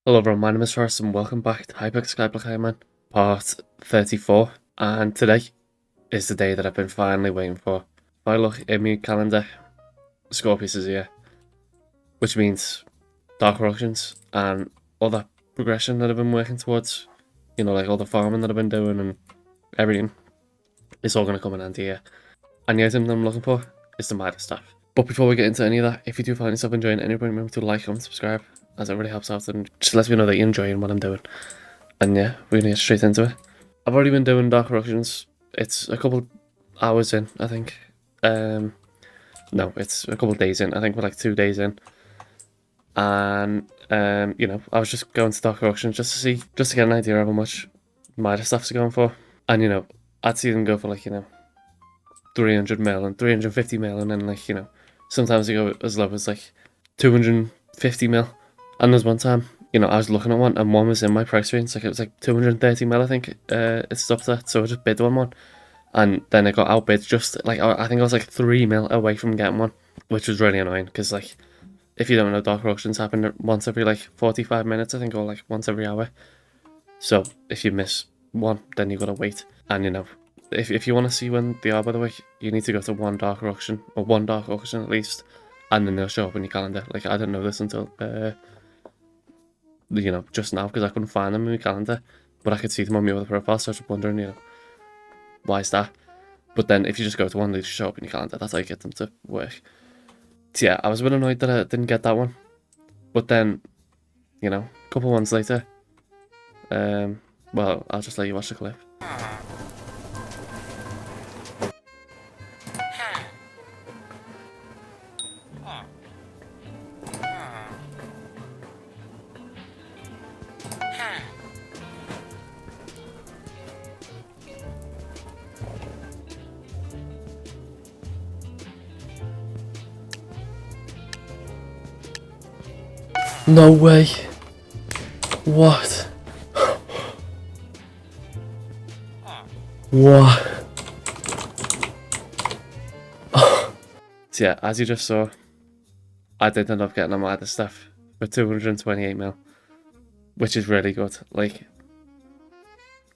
Hello everyone, my name is Forrest and welcome back to Hypixel Skyblock Ironman, part 34. And today is the day that I've been finally waiting for. If I look in my calendar, Scorpius is here, which means Dark Auctions and all that progression that I've been working towards, you know, like all the farming that I've been doing and everything, it's all going to come in handy here. And the item that I'm looking for is the MIDAS Staff. But before we get into any of that, if you do find yourself enjoying any, remember to like, comment, subscribe, as it really helps out and just lets me know that you're enjoying what I'm doing. And yeah, we're gonna get straight into it. I've already been doing Dark Auctions. It's a couple hours in, I think. No, it's a couple days in. I think we're like 2 days in. And you know, I was just going to Dark Auctions just to get an idea of how much MIDAS stuff's going for. And you know, I'd see them go for like, you know, 300 mil and 350 mil, and then like, you know, sometimes they go as low as like 250 mil. And there's one time, you know, I was looking at one and one was in my price range, like it was like 230 mil, I think it stopped at, so I just bid on one. And then it got outbid just like, I think I was like 3 mil away from getting one, which was really annoying because like, if you don't know, Dark Auctions happen once every like 45 minutes, I think, or like once every hour. So if you miss one, then you gotta wait. And you know, if you want to see when they are, by the way, you need to go to one Dark Auction, or one Dark Auction at least, and then they'll show up in your calendar. Like, I didn't know this until, you know, just now, because I couldn't find them in my calendar, but I could see them on my other profile, so I was just wondering, you know, why is that? But then if you just go to one, they just show up in your calendar. That's how you get them to work. So yeah, I was a bit annoyed that I didn't get that one. But then, you know, a couple ones later, well, I'll just let you watch the clip. No way. What? What? So yeah, as you just saw, I did end up getting a MIDAS Staff for 228 mil, which is really good. Like,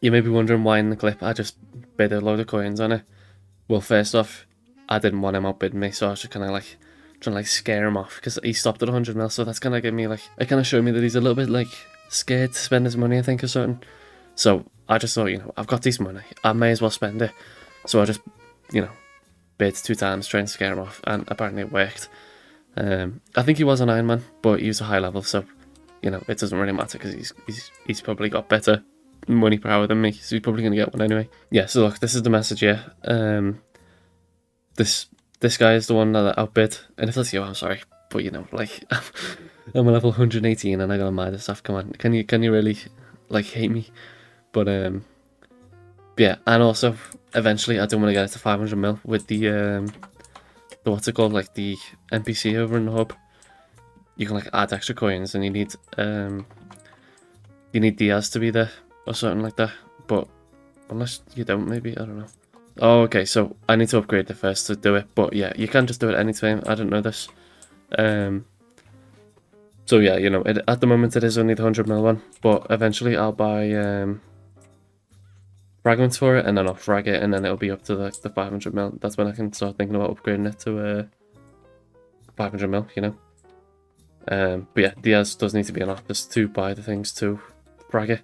you may be wondering why in the clip I just bid a load of coins on it. Well, first off, I didn't want him outbidding me, so I was just kind of like trying to like scare him off because he stopped at 100 mil, so that's kind of give me like, it kind of showed me that he's a little bit like scared to spend his money, I think, or something. So I just thought, you know, I've got this money, I may as well spend it. So I just, you know, bid 2 times trying to scare him off, and apparently it worked. I think he was an Ironman, but he was a high level, so you know, it doesn't really matter because he's probably got better money per hour than me, so he's probably gonna get one anyway. Yeah, so look, this is the message here. This guy is the one that outbid, and if that's you, I'm sorry, but you know, like, I'm a level 118 and I got a MIDAS Staff. Come on, can you really like hate me? But yeah, and also eventually I do want to get it to 500 mil with the what's it called, like the NPC over in the hub. You can like add extra coins, and you need Diaz to be there or something like that. But unless you don't, maybe, I don't know. Oh, okay, so I need to upgrade it first to do it. But yeah, you can just do it anytime. I didn't know this. So yeah, you know, at the moment it is only the 100 mil one, but eventually I'll buy fragments for it, and then I'll frag it, and then it'll be up to the 500 mil. That's when I can start thinking about upgrading it to 500 mil, you know. But yeah, Diaz does need to be in office to buy the things to frag it.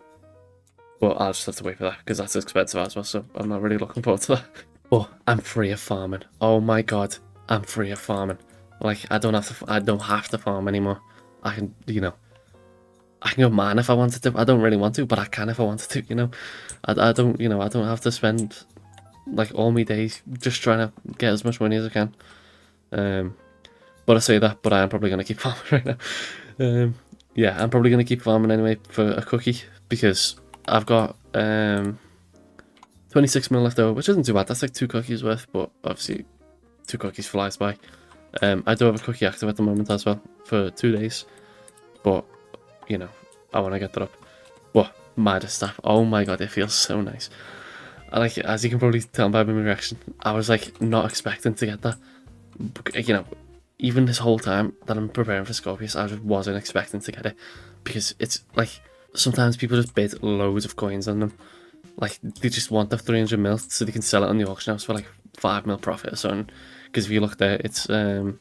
But I'll just have to wait for that because that's expensive as well, so I'm not really looking forward to that. But I'm free of farming. Oh my god, I'm free of farming. Like, I don't have to farm anymore. I can, you know, I can go man if I wanted to. I don't really want to, but I can if I wanted to, you know. I don't, you know, I don't have to spend like all my days just trying to get as much money as I can. But I say that, but I am probably going to keep farming right now. Yeah, I'm probably going to keep farming anyway for a cookie, because I've got 26 mil left over, which isn't too bad. That's like 2 cookies worth, but obviously 2 cookies flies by. I do have a cookie active at the moment as well for 2 days, but you know, I want to get that up. But MIDAS Staff, oh my god, it feels so nice. I like it, as you can probably tell by my reaction. I was like not expecting to get that. You know, even this whole time that I'm preparing for Scorpius, I just wasn't expecting to get it. because it's like sometimes people just bid loads of coins on them. Like they just want the 300 mil so they can sell it on the auction house for like 5 mil profit or something. Because if you look there, it's no,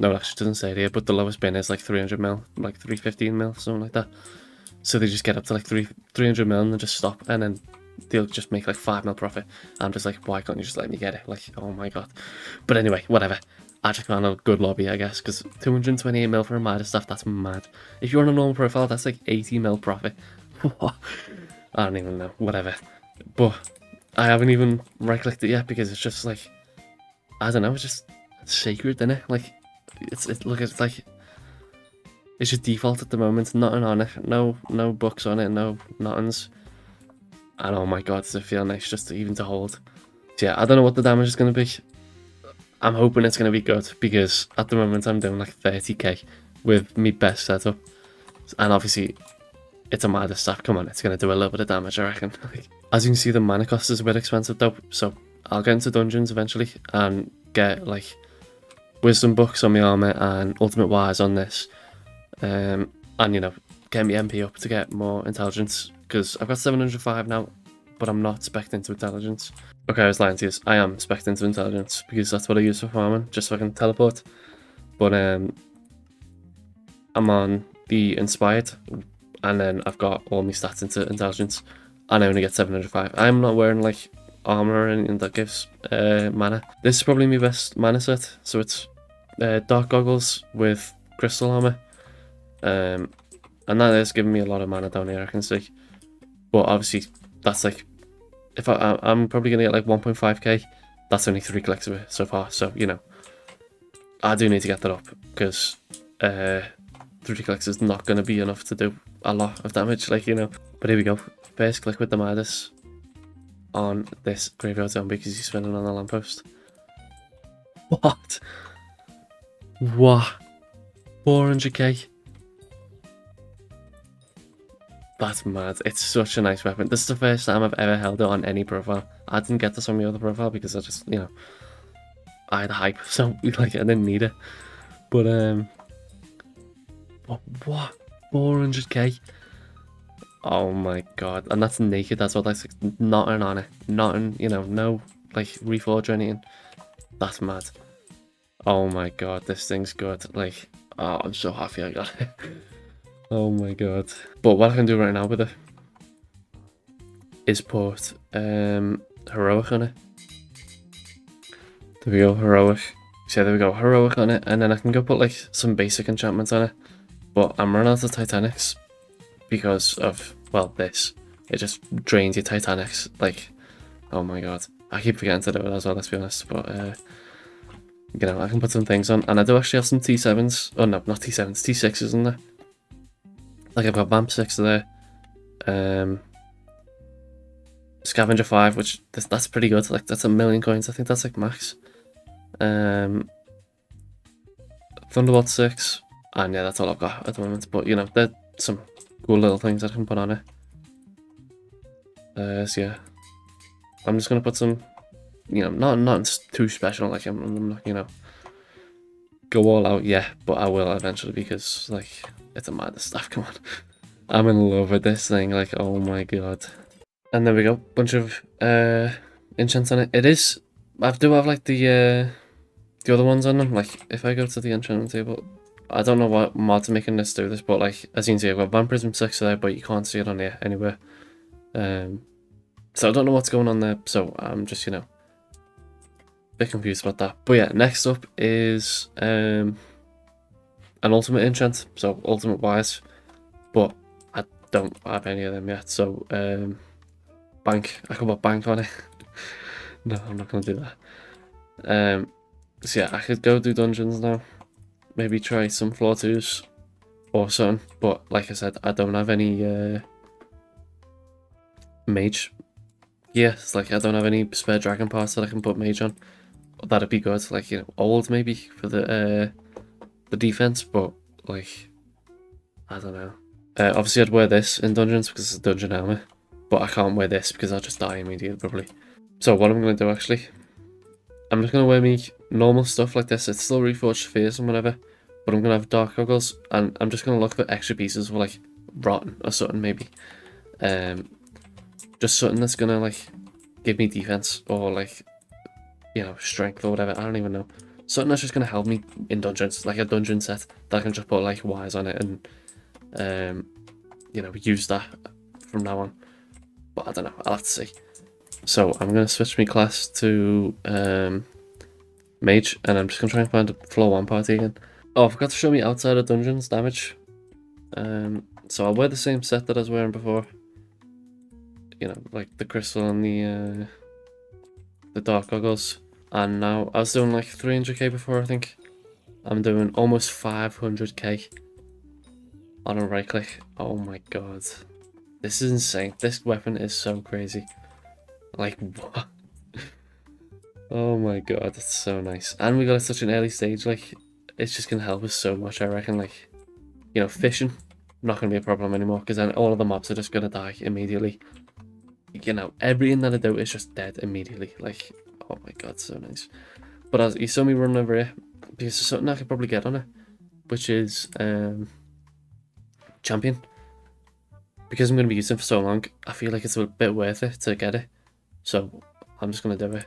it actually doesn't say it here, but the lowest bin is like 300 mil, like 315 mil, something like that. So they just get up to like 300 mil and then just stop, and then they'll just make like 5 mil profit. I'm just like, why can't you just let me get it? Like, oh my god. But anyway, whatever. I just found a good lobby, I guess, because 228 mil for a MIDAS staff, that's mad. If you're on a normal profile, that's like 80 mil profit. What? I don't even know, whatever. But I haven't even right-clicked it yet because it's just like, I don't know, it's just sacred, isn't it? Like, look, it's like, it's just default at the moment, nothing on it, no books on it, no nothings. And oh my god, does it feel nice just even to hold. So yeah, I don't know what the damage is going to be. I'm hoping it's going to be good because at the moment I'm doing like 30k with my best setup. And obviously, it's a MIDAS staff, come on, it's going to do a little bit of damage, I reckon. As you can see, the mana cost is a bit expensive though, so I'll get into dungeons eventually and get like wisdom books on my armor and ultimate wires on this. And you know, get my MP up to get more intelligence, because I've got 705 now, but I'm not spec'd into intelligence. Okay, I was lying to you, I am spec'd into intelligence, because that's what I use for farming, just so I can teleport. But I'm on the inspired, and then I've got all my stats into intelligence, and I only get 705. I'm not wearing like armor or anything that gives mana. This is probably my best mana set, so it's dark goggles with crystal armor. And that is giving me a lot of mana down here, I can see. But obviously, that's like, if I'm probably going to get like 1.5k, that's only 3 clicks of it so far. So, you know, I do need to get that up, because 3 clicks is not going to be enough to do a lot of damage, like, you know. But here we go. First click with the MIDAS on this graveyard zombie because he's spinning on the lamppost. What? What? 400k? That's mad. It's such a nice weapon. This is the first time I've ever held it on any profile. I didn't get this on my other profile because I just, you know, I had hype, so like I didn't need it. But what? 400k? Oh my god. And that's naked as well. That's like nothing on it. Nothing, you know, no like reforge or anything. That's mad. Oh my god, this thing's good. Like, oh, I'm so happy I got it. Oh my god. But what I can do right now with it is put heroic on it. There we go, heroic. So there we go, heroic on it, and then I can go put like some basic enchantments on it. But I'm running out of Titanics because of, well, this. It just drains your Titanics. Like, oh my god. I keep forgetting to do it as well, let's be honest. But you know, I can put some things on, and I do actually have some T7s. Oh no, not T7s, T6s in there. Like I've got Vamp 6 there, Scavenger 5, which that's pretty good. Like that's 1 million coins. I think that's like max. Thunderbolt 6, and yeah, that's all I've got at the moment. But you know, there's some cool little things I can put on it. So yeah, I'm just gonna put some, you know, not too special. Like I'm not, you know, go all out. Yeah, but I will eventually because like it's a MIDAS staff. Come on, I'm in love with this thing. Like, oh my god. And there we go, bunch of enchants on it. It is, I do have like the other ones on them. Like if I go to the enchantment table, I don't know what mods are making this do this, but like as you can see, I've got Vampirism 6 there, but you can't see it on here anywhere. So I don't know what's going on there, so I'm just, you know, a bit confused about that. But yeah, next up is an ultimate enchant, so ultimate wise, but I don't have any of them yet. So bank, I can put bank on it. No, I'm not gonna do that. So yeah, I could go do dungeons now, maybe try some floor 2s or something, but like I said, I don't have any mage. Yeah, it's like I don't have any spare dragon parts that I can put mage on. That'd be good, like, you know, old maybe for the defense, but like, I don't know. Obviously I'd wear this in dungeons because it's a dungeon armor, but I can't wear this because I'll just die immediately probably. So what I'm gonna do actually, I'm just gonna wear me normal stuff like this. It's still reforged spheres and whatever, but I'm gonna have dark goggles, and I'm just gonna look for extra pieces for like rotten or something maybe. Just something that's gonna like give me defense or like, you know, strength or whatever. I don't even know. Something that's just gonna help me in dungeons, like a dungeon set that I can just put like wires on it and you know, use that from now on. But I don't know. I'll have to see. So I'm gonna switch my class to mage, and I'm just gonna try and find a floor 1 party again. Oh, I forgot to show me outside of dungeons damage. So I'll wear the same set that I was wearing before. You know, like the crystal and the dark goggles. And now I was doing like 300k before, I think. I'm doing almost 500k on a right click. Oh my god, this is insane. This weapon is so crazy. Like, what? Oh my god, it's so nice. And we got at such an early stage, like, it's just gonna help us so much, I reckon. Like, you know, fishing, not gonna be a problem anymore, because then all of the mobs are just gonna die immediately. You know, everything that I do is just dead immediately. Like, oh my god, so nice. But as you saw me running over here, because there's something I could probably get on it, which is champion. Because I'm going to be using it for so long, I feel like it's a bit worth it to get it. So I'm just going to do it.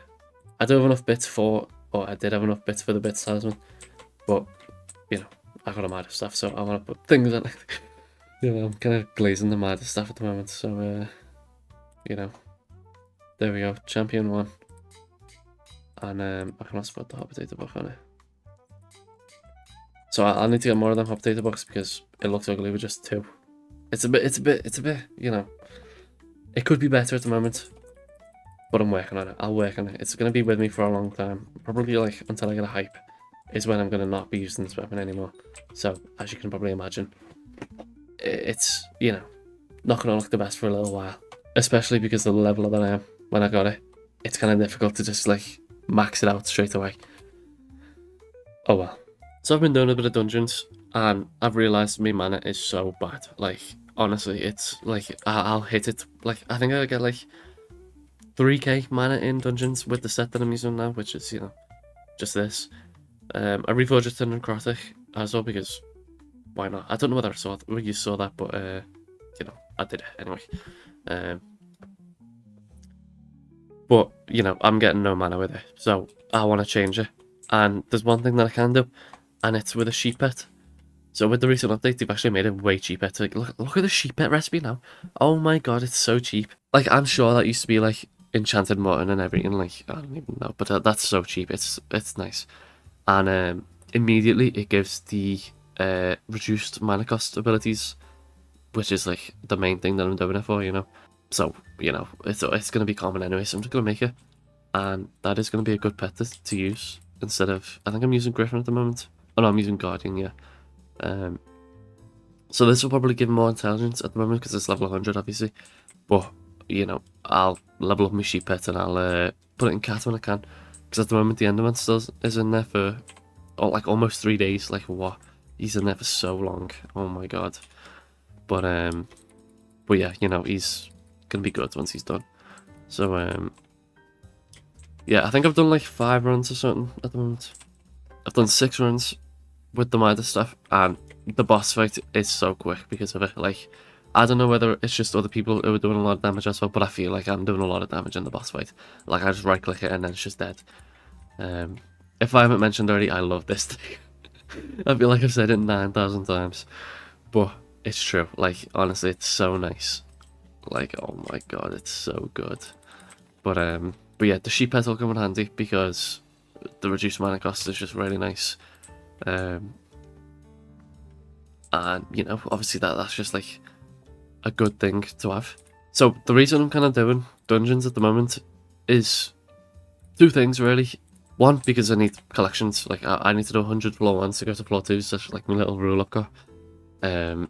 I do have enough bits for, or I did have enough bits for the bits talisman, but you know, I got a MIDAS staff, so I want to put things on it. You know, I'm kind of glazing the MIDAS staff at the moment, so you know, there we go, champion 1. And I can also put the hot potato book on it. So I'll need to get more of them hot potato books because it looks ugly with just 2. It's a bit, you know, it could be better at the moment, but I'm working on it. I'll work on it. It's going to be with me for a long time. Probably like until I get a hype is when I'm going to not be using this weapon anymore. So as you can probably imagine, it's, you know, not going to look the best for a little while, especially because of the level that I am when I got it. It's kind of difficult to just like max it out straight away. Oh well. So I've been doing a bit of dungeons and I've realised my mana is so bad. Like, honestly, it's like I'll hit it, like I think I'll get like 3k mana in dungeons with the set that I'm using now, which is, you know, just this. I reforged it to necrotic as well because why not? I don't know whether you saw that, but you know, I did it anyway. But you know, I'm getting no mana with it, so I want to change it. And there's one thing that I can do, and it's with a sheep pet. So with the recent update, they've actually made it way cheaper. To look at the sheep pet recipe now. Oh my god, it's so cheap. Like, I'm sure that used to be like enchanted mutton and everything. Like, I don't even know, but that's so cheap. It's nice, and immediately it gives the reduced mana cost abilities, which is like the main thing that I'm doing it for, you know. So you know, it's gonna be common anyway. So I'm just gonna make it, and that is gonna be a good pet to use instead of, I think I'm using Griffin at the moment. Oh no, I'm using Guardian, yeah. So this will probably give him more intelligence at the moment because it's level 100 obviously, but you know, I'll level up my sheep pet and I'll put it in cat when I can, because at the moment the Enderman still is in there for like almost 3 days. Like, what? He's in there for so long. Oh my god. But yeah, you know, he's gonna be good once he's done. So yeah, I think I've done like 5 runs or something at the moment. I've done 6 runs with the MIDAS stuff, and the boss fight is so quick because of it. Like, I don't know whether it's just other people who are doing a lot of damage as well, but I feel like I'm doing a lot of damage in the boss fight. Like, I just right click it and then it's just dead. If I haven't mentioned already, I love this thing. I feel like I've said it 9,000 times, but it's true. Like, honestly, it's so nice. Like, oh my god, it's so good. But yeah, the sheep pet will come in handy because the reduced mana cost is just really nice. And you know, obviously that's just like a good thing to have. So the reason I'm kind of doing dungeons at the moment is 2 things really. One, because I need collections. Like, I need to do 100 floor 1s to go to floor 2s. That's like my little rule I've got. So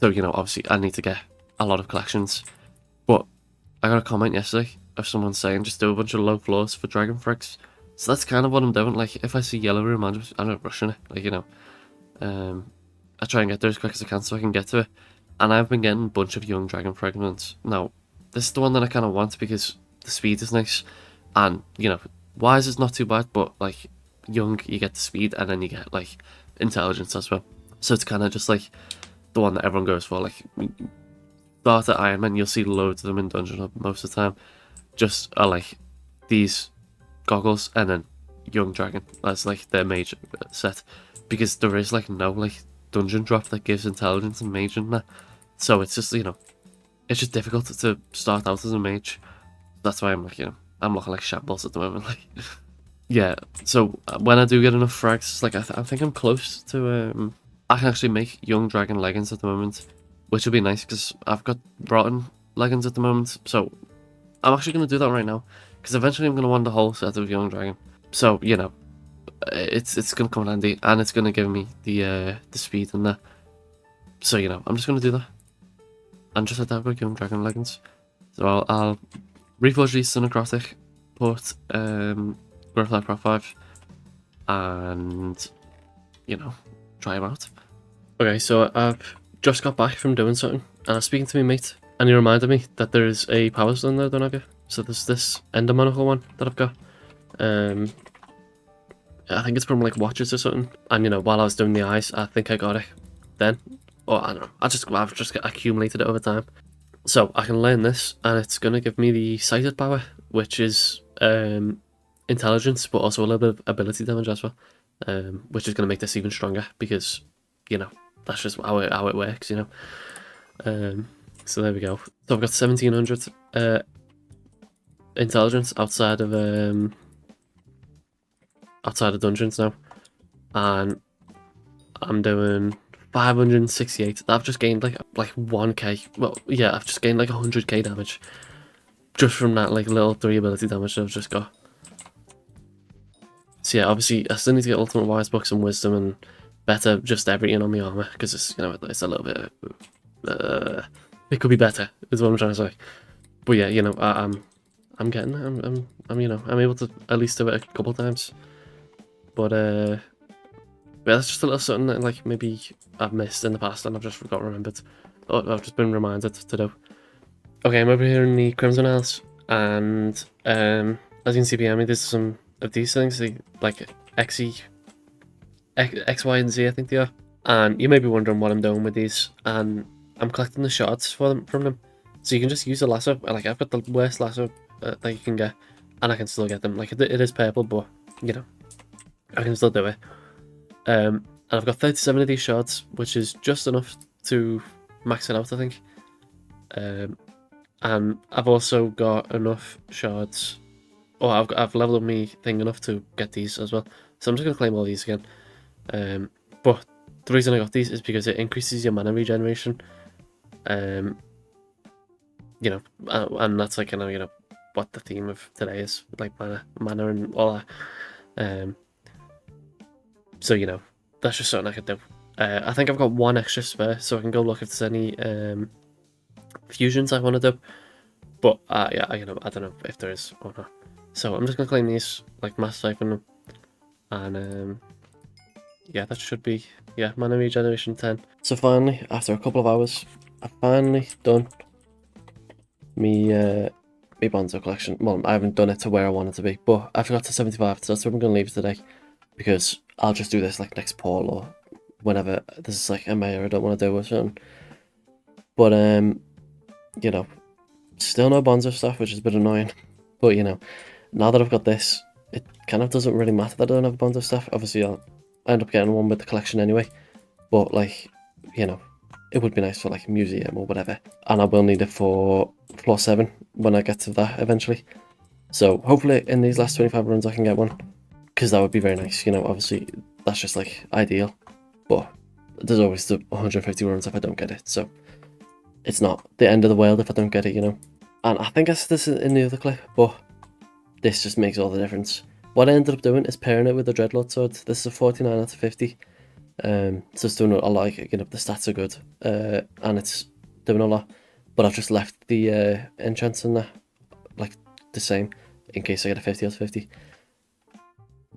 you know, obviously I need to get a lot of collections. But I got a comment yesterday of someone saying just do a bunch of low floors for dragon frags. So that's kind of what I'm doing. Like, if I see yellow room, I'm not rushing it. Like, you know, I try and get there as quick as I can so I can get to it. And I've been getting a bunch of young dragon fragments. Now, this is the one that I kind of want because the speed is nice. And, you know, wise is not too bad, but like young, you get the speed and then you get like intelligence as well. So it's kind of just like the one that everyone goes for. Like, start at Ironman, you'll see loads of them in Dungeon Hub most of the time. Just are like these goggles and then Young Dragon as like their mage set, because there is like no like dungeon drop that gives intelligence and mage in that. So it's just, you know, it's just difficult to start out as a mage. That's why I'm like, you know, I'm looking like shambles at the moment. Like, yeah. So when I do get enough frags, like I think I'm close to I can actually make Young Dragon leggings at the moment, which would be nice because I've got rotten leggings at the moment. So I'm actually gonna do that right now because eventually I'm gonna want a whole set of Young Dragon. So, you know, it's gonna come in handy, and it's gonna give me the speed and that. So, you know, I'm just gonna do that. And just like that, I've got Young Dragon leggings. So I'll reforge these to necrotic, put Growth Prop 5, and, you know, try them out. Okay, so I've just got back from doing something, and I was speaking to my mate, and he reminded me that there's a power stone there, don't have you? So there's this Ender Monocle one that I've got. I think it's from like watches or something. And you know, while I was doing the eyes, I think I got it then. Or I don't know. I've just accumulated it over time. So I can learn this, and it's gonna give me the sighted power, which is intelligence, but also a little bit of ability damage as well. Which is gonna make this even stronger because, you know, that's just how it works, you know. So there we go. So I've got 1700 intelligence outside of dungeons now, and I'm doing 568. I've just gained like 1k. Well, yeah, I've just gained like 100k damage just from that like little 3 ability damage that I've just got. So yeah, obviously I still need to get Ultimate Wise Books and Wisdom and better just everything on my armor because it's, you know, it's a little bit. It could be better, is what I'm trying to say. But yeah, you know, I'm getting. I'm you know, I'm able to at least do it a couple times. But yeah, that's just a little something that like maybe I've missed in the past and I've just remembered. Or I've just been reminded to do. Okay, I'm over here in the Crimson Isles, and as you can see behind me, there's some of these things, like X, Y, and Z, I think they are. And you may be wondering what I'm doing with these, and I'm collecting the shards from them. So you can just use a lasso. Like, I've got the worst lasso that you can get, and I can still get them. Like, it is purple, but you know, I can still do it. And I've got 37 of these shards, which is just enough to max it out, I think. And I've also got enough shards. Oh, I've leveled up my thing enough to get these as well. So I'm just gonna claim all these again. But the reason I got these is because it increases your mana regeneration. You know, and that's like, you know what the theme of today is, like mana and all that. So you know, that's just something I could do. I think I've got one extra spare, so I can go look if there's any fusions I want to do. But yeah, you know, I don't know if there is or not. So I'm just gonna claim these, like mass siphon them, and yeah, that should be, yeah, mana regeneration 10. So finally, after a couple of hours, I've finally done me Bonzo collection. Well, I haven't done it to where I want it to be, but I forgot to 75, so that's where I'm gonna leave it today, because I'll just do this like next poll or whenever this is like a mayor I don't want to do or something. But you know, still no Bonzo stuff, which is a bit annoying. But you know, now that I've got this, it kind of doesn't really matter that I don't have Bonzo stuff. Obviously, I'll end up getting one with the collection anyway. But like, you know, it would be nice for like a museum or whatever. And I will need it for floor 7 when I get to that eventually. So hopefully in these last 25 runs I can get one, because that would be very nice. You know, obviously that's just like ideal, but there's always the 150 runs if I don't get it. So it's not the end of the world if I don't get it, you know. And I think I said this in the other clip, but this just makes all the difference. What I ended up doing is pairing it with the Dreadlord sword. This is a 49 out of 50. So it's doing a lot, like, you know, the stats are good, and it's doing a lot. But I've just left the enchants in there, like, the same, in case I get a 50 out of 50.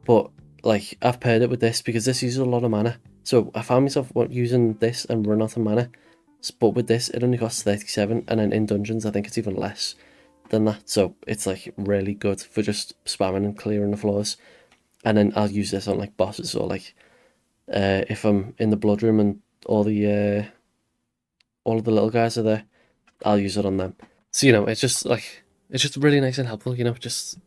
But, like, I've paired it with this because this uses a lot of mana. So I found myself using this and run out of mana. But with this, it only costs 37, and then in dungeons, I think it's even less than that. So it's, like, really good for just spamming and clearing the floors. And then I'll use this on, like, bosses or, like, if I'm in the blood room and all of the little guys are there, I'll use it on them. So, you know, it's just really nice and helpful, you know, just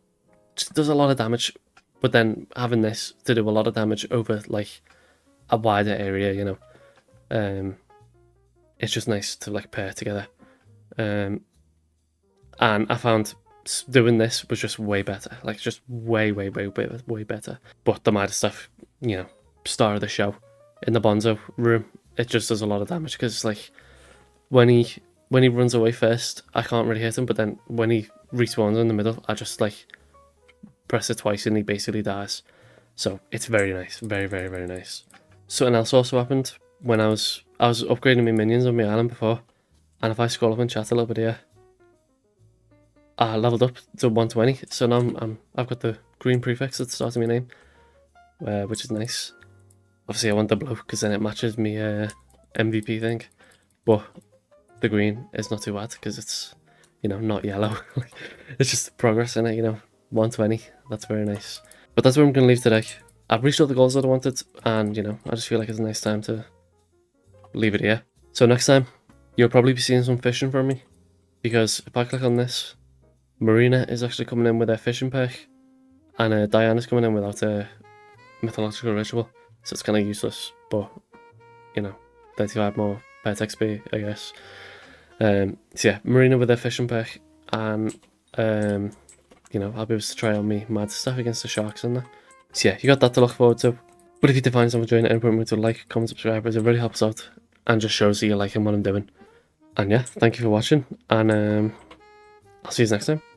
does a lot of damage, but then having this to do a lot of damage over like a wider area, you know, it's just nice to like pair together. And I found doing this was just way better, like just way better. But the MIDAS stuff, you know, star of the show in the Bonzo room, it just does a lot of damage because like when he runs away first, I can't really hit him, but then when he respawns in the middle, I just like press it twice and he basically dies. So it's very nice, very nice. Something else also happened when I was upgrading my minions on my island before, and if I scroll up and chat a little bit here, I leveled up to 120. So now I've got the green prefix at the start of my name, which is nice. Obviously I want the blue because then it matches me MVP thing, but the green is not too bad because it's, you know, not yellow. It's just progress in it, you know. 120, that's very nice. But that's where I'm going to leave today. I've reached all the goals that I wanted, and, you know, I just feel like it's a nice time to leave it here. So next time, you'll probably be seeing some fishing from me, because if I click on this, Marina is actually coming in with her fishing perk, and Diana's coming in without a mythological ritual, so it's kind of useless, but, you know, 35 more pet XP, I guess. So yeah, Marina with her fishing perk, and you know, I'll be able to try on me MIDAS stuff against the sharks and that. So yeah, you got that to look forward to. But if you did find someone enjoying it, anyone remember to like, comment, subscribe, as it really helps out and just shows that you're liking what I'm doing. And yeah, thank you for watching, and I'll see you next time.